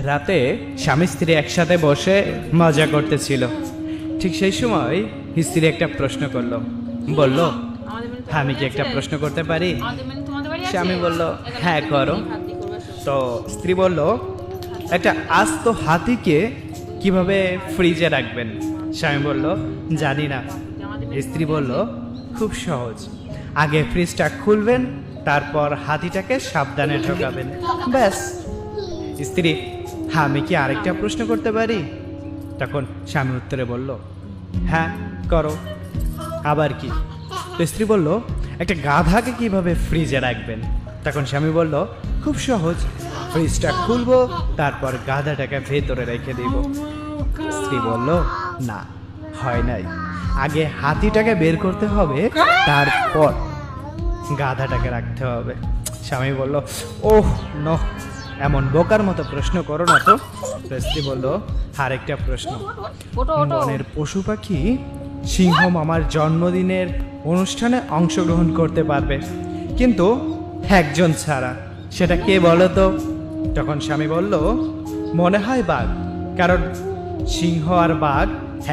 রাতে স্বামী স্ত্রী একসাথে বসে মজা করতেছিল। ঠিক সেই সময় স্ত্রী একটা প্রশ্ন করলো, বলল, আমি কি একটা প্রশ্ন করতে পারি? স্বামী বলল, হ্যাঁ করো। তো স্ত্রী বলল, একটা আস্ত হাতিকে কিভাবে ফ্রিজে রাখবেন? স্বামী বলল, জানি না। স্ত্রী বলল, খুব সহজ, আগে ফ্রিজটা খুলবেন, তারপর হাতিটাকে সাবধানে ঢোকাবেন, ব্যাস। স্ত্রী, আমি কি আরেকটা প্রশ্ন করতে পারি? তখন স্বামী উত্তরে বলল, হ্যাঁ করো। আবার কি? তো স্ত্রী বলল, একটা গাধাকে কিভাবে ফ্রিজে রাখবেন? তখন স্বামী বলল, খুব সহজ, ফ্রিজটা খুলবো, তারপর গাধাটাকে ভেতরে রেখে দিব। স্ত্রী বলল, না, হয় নাই, আগে হাতিটাকে বের করতে হবে, তারপর গাধাটাকে রাখতে হবে। স্বামী বলল, ওহ নো, এমন বোকার মতো প্রশ্ন করো না তো। স্ত্রী বলল, আরেকটা প্রশ্ন, বনের পশু পাখি সিংহ মামার জন্মদিনের অনুষ্ঠানে অংশগ্রহণ করতে পারবে, কিন্তু একজন ছাড়া, সেটা কে বলো তো? তখন স্বামী বলল, মনে হয় বাঘ, কারণ সিংহ আর বাঘ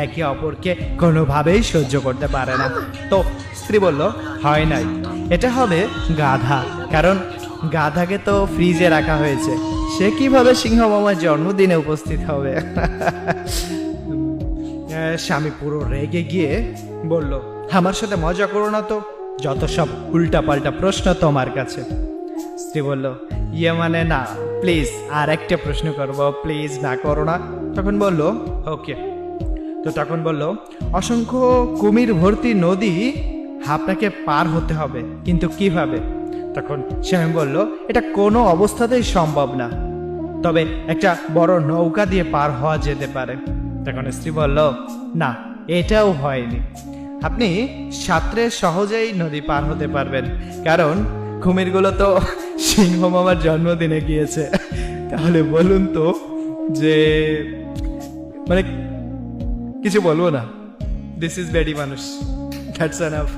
একে অপরকে কোনোভাবেই সহ্য করতে পারে না। তো স্ত্রী বলল, হয় নাই, এটা হবে গাধা, কারণ গাধাকে তো ফ্রিজে রাখা হয়েছে, সে কিভাবে সিংহ মামার জন্মদিনে উপস্থিত হবে? স্বামী পুরো রেগে গিয়ে বলল, আমার সাথে মজা করো না তো, যত সব উল্টা পাল্টা প্রশ্ন তোমার কাছে। স্ত্রী বলল, ইয়ে মানে না, প্লিজ আর একটা প্রশ্ন করবো, প্লিজ না করো না। তখন বলল, ওকে। তো তখন বলল, অসংখ্য কুমির ভর্তি নদী আপনাকে পার হতে হবে, কিন্তু কিভাবে? তখন স্বামী বলল, এটা কোনো অবস্থাতেই সম্ভব না, তবে একটা বড় নৌকা দিয়ে পার হওয়া যেতে পারে। তখন স্ত্রী বলল, না, এটাও হয়নি, আপনি সাঁতরে সহজেই নদী পার হতে পারবেন, কারণ কুমিরগুলো তো সিংহ মামার জন্মদিনে গিয়েছে। তাহলে বলুন তো, যে মানে কিছু বলবো না, দিস ইজ বেডি মানুষ, দ্যাটস এনাফ।